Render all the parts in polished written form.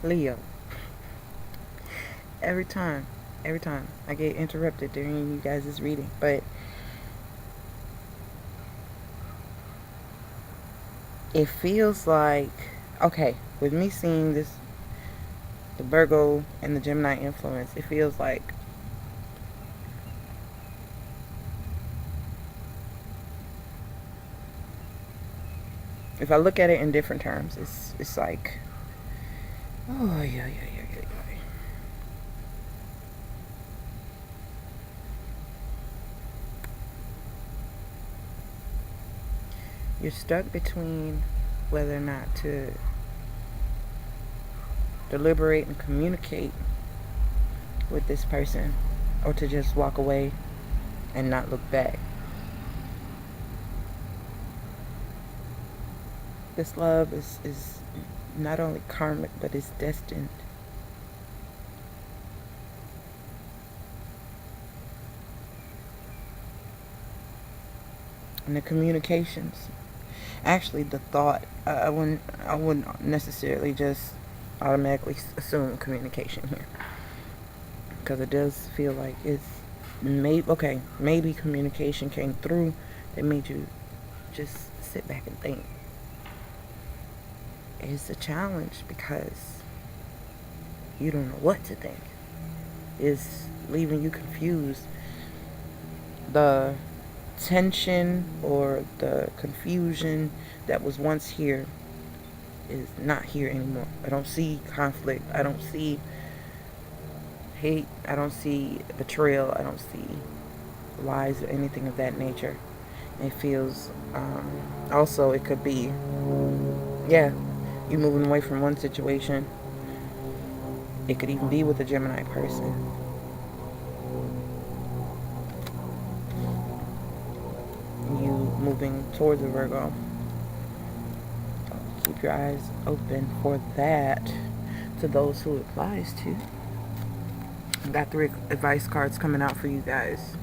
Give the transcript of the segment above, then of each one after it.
Leo. Every time, every time I get interrupted during you guys' reading, but it feels like, okay, with me seeing this, the Virgo and the Gemini influence, it feels like if I look at it in different terms, it's like, oh yeah. You're stuck between whether or not to deliberate and communicate with this person or to just walk away and not look back. This love is not only karmic but is destined. And the communications, actually the thought, I wouldn't necessarily just automatically assume communication here, because it does feel like it's maybe communication came through that made you just sit back and think. It's a challenge because you don't know what to think. It's leaving you confused. The tension or the confusion that was once here is not here anymore. I don't see conflict. I don't see hate. I don't see betrayal. I don't see lies or anything of that nature. It feels, also it could be, yeah, you moving away from one situation. It could even be with a Gemini person. You moving towards a Virgo. Keep your eyes open for that. To those who it applies to. I've got 3 advice cards coming out for you guys.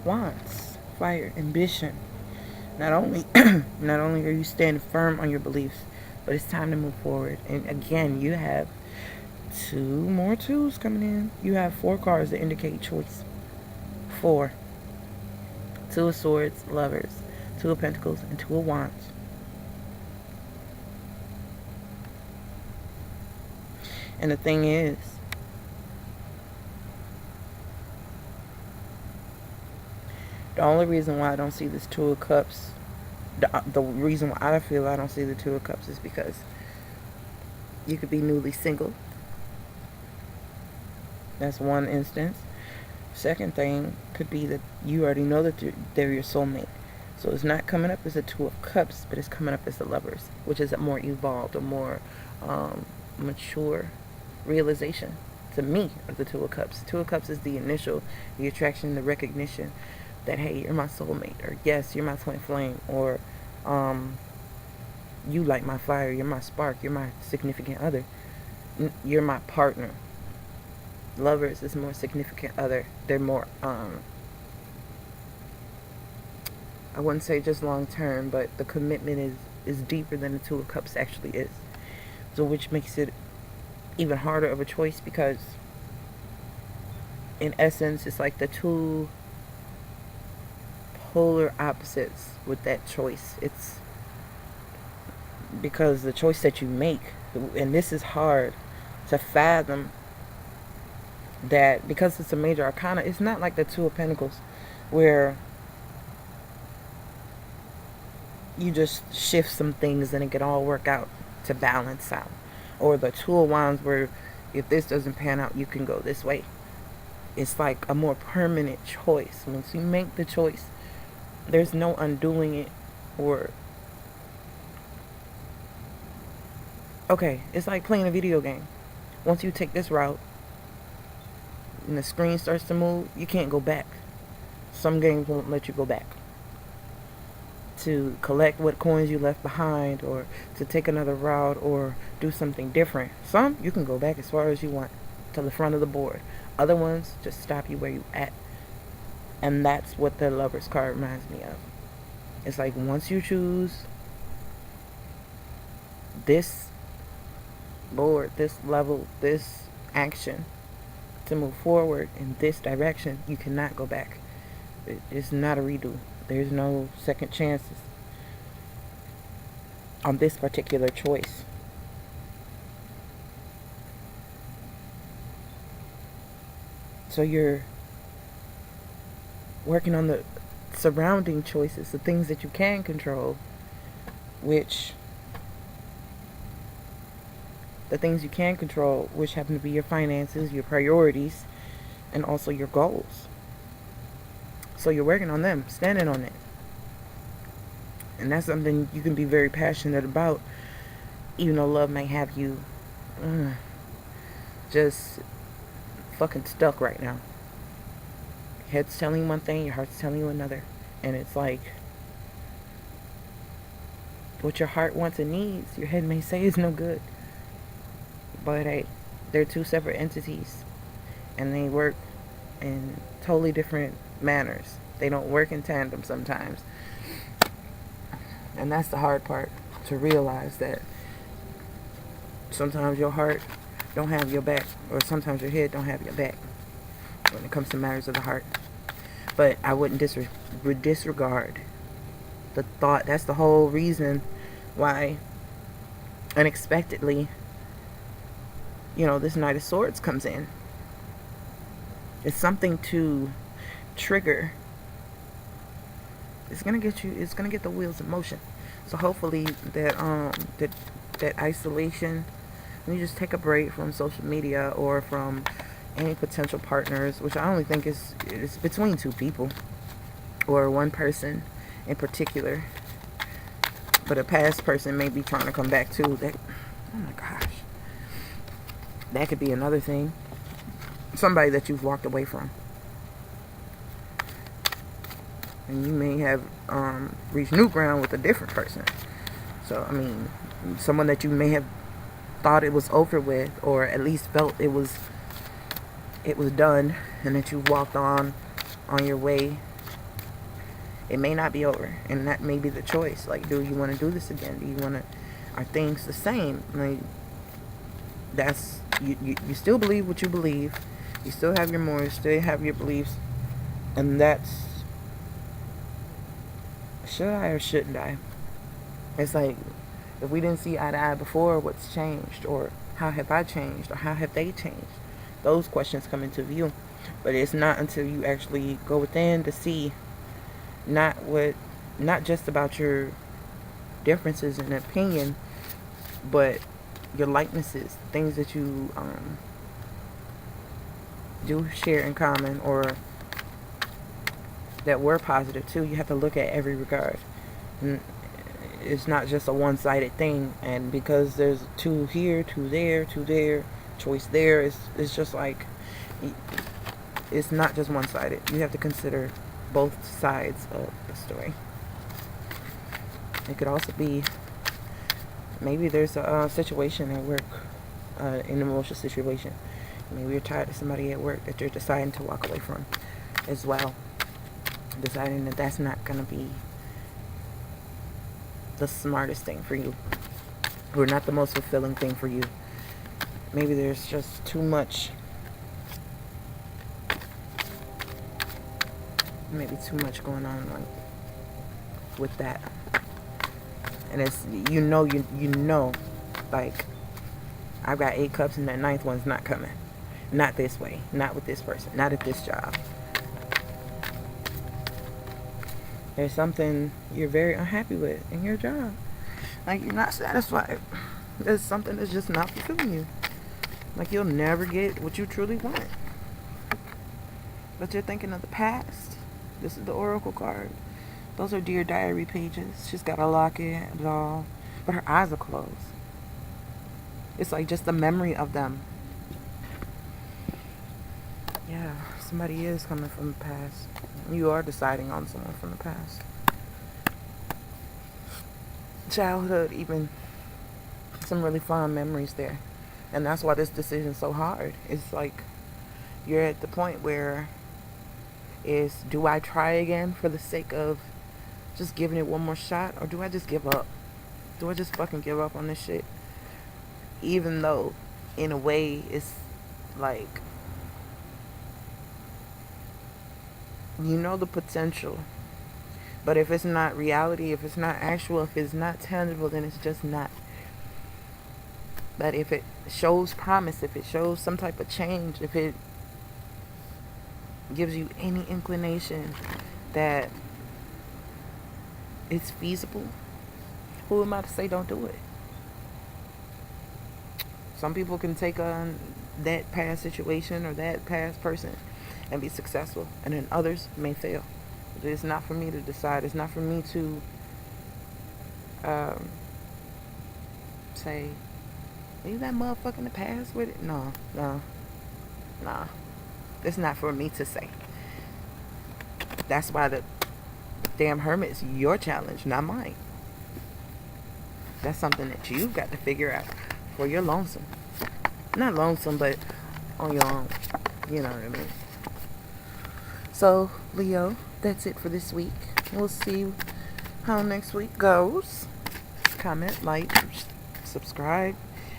Wands, fire, ambition. Not only are you standing firm on your beliefs, but it's time to move forward. And again, you have 2 more 2s coming in. You have 4 cards that indicate choice. 4. 2 of Swords, Lovers, 2 of Pentacles, and 2 of Wands. And the thing is, the only reason why I don't see this 2 of Cups, the reason why I feel I don't see the 2 of Cups is because you could be newly single. That's one instance. Second thing could be that you already know that they're your soulmate. So it's not coming up as a 2 of Cups, but it's coming up as the Lovers, which is a more evolved, a more mature realization to me of the 2 of Cups. 2 of Cups is the initial, the attraction, the recognition that, hey, you're my soulmate, or yes, you're my twin flame, or you light my fire, you're my spark, you're my significant other, you're my partner. Lovers is more significant other. They're more, I wouldn't say just long term, but the commitment is deeper than the 2 of Cups actually is. So which makes it even harder of a choice, because in essence it's like the 2 polar opposites with that choice. It's because the choice that you make, and this is hard to fathom, that because it's a major arcana, it's not like the 2 of Pentacles where you just shift some things and it can all work out to balance out, or the 2 of Wands where if this doesn't pan out you can go this way. It's like a more permanent choice. Once you make the choice, there's no undoing it. Or okay, it's like playing a video game. Once you take this route and the screen starts to move, you can't go back. Some games won't let you go back to collect what coins you left behind, or to take another route, or do something different. Some you can go back as far as you want to the front of the board. Other ones just stop you where you at. And that's what the Lover's card reminds me of. It's like once you choose this board, this level, this action to move forward in this direction, you cannot go back. It's not a redo. There's no second chances on this particular choice. So you're working on the surrounding choices, the things that you can control, which the things you can control, which happen to be your finances, your priorities, and also your goals. So you're working on them, standing on it. And that's something you can be very passionate about, even though love may have you just fucking stuck right now. Your head's telling you one thing, your heart's telling you another. And it's like, what your heart wants and needs, your head may say is no good. But hey, they're two separate entities. And they work in totally different manners. They don't work in tandem sometimes. And that's the hard part, to realize that sometimes your heart don't have your back, or sometimes your head don't have your back when it comes to matters of the heart. But I wouldn't disregard the thought. That's the whole reason why unexpectedly, this Knight of Swords comes in. It's something to trigger. It's gonna get the wheels in motion. So hopefully that isolation, when you just take a break from social media or from any potential partners, which I only think is between two people or one person in particular, but a past person may be trying to come back too. That, oh my gosh, that could be another thing. Somebody that you've walked away from, and you may have reached new ground with a different person. So I mean, someone that you may have thought it was over with, or at least felt it was done, and that you walked on your way. It may not be over, and that may be the choice. Like, do you want to do this again? Do you want to? Are things the same? Like, that's you still believe what you believe. You still have your morals, still have your beliefs, and that's, should I or shouldn't I? It's like, if we didn't see eye to eye before, what's changed? Or how have I changed? Or how have they changed? Those questions come into view. But it's not until you actually go within to see not just about your differences in opinion, but your likenesses, things that you do share in common, or that were positive too. You have to look at every regard. And it's not just a one-sided thing, and because there's two here, two there, choice there, it's just like, it's not just one-sided. You have to consider both sides of the story. It could also be, maybe there's a situation at work, an emotional situation. Maybe you're tired of somebody at work that you're deciding to walk away from as well. Deciding that that's not going to be the smartest thing for you, or not the most fulfilling thing for you. Maybe there's just too much, going on, like, with that. And it's, like, I've got 8 cups and that 9th one's not coming. Not this way. Not with this person. Not at this job. There's something you're very unhappy with in your job. Like, you're not satisfied. There's something that's just not fulfilling you. Like, you'll never get what you truly want. But you're thinking of the past. This is the Oracle card. Those are Dear Diary pages. She's got a locket and all, but her eyes are closed. It's like just the memory of them. Yeah, somebody is coming from the past. You are deciding on someone from the past. Childhood, even. Some really fond memories there. And that's why this decision is so hard. It's like, you're at the point where is, do I try again for the sake of just giving it one more shot, or do I just give up? Do I just fucking give up on this shit? Even though, in a way, it's like, you know the potential. But if it's not reality, if it's not actual, if it's not tangible, then it's just not. But if it shows promise, if it shows some type of change, if it gives you any inclination that it's feasible, who am I to say don't do it? Some people can take on that past situation or that past person and be successful, and then others may fail. It's not for me to decide. It's not for me to say, leave that motherfucker in the past with it. No. It's not for me to say. That's why the damn hermit is your challenge, not mine. That's something that you've got to figure out for your lonesome. Not lonesome, but on your own. You know what I mean? So, Leo, that's it for this week. We'll see how next week goes. Comment, like, subscribe.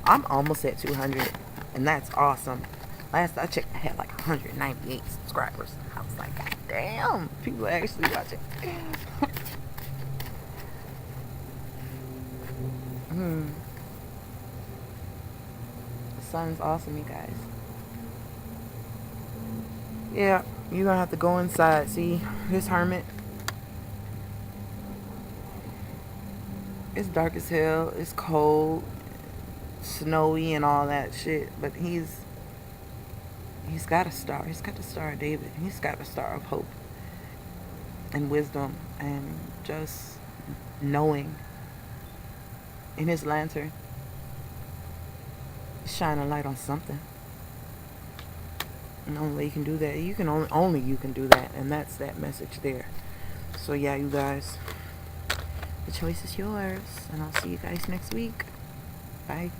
I'm almost at 200, and that's awesome. Last I checked, I had like 198 subscribers. I was like, God damn, people actually watching. The sun's awesome, you guys. Yeah, you're gonna have to go inside. See, this hermit, it's dark as hell, it's cold, snowy and all that shit, but he's got a star. He's got the Star of David. He's got the Star of Hope and wisdom and just knowing. In his lantern, shine a light on something. And only you can do that. You can only you can do that, and that's that message there. So yeah, you guys, the choice is yours, and I'll see you guys next week. Bye.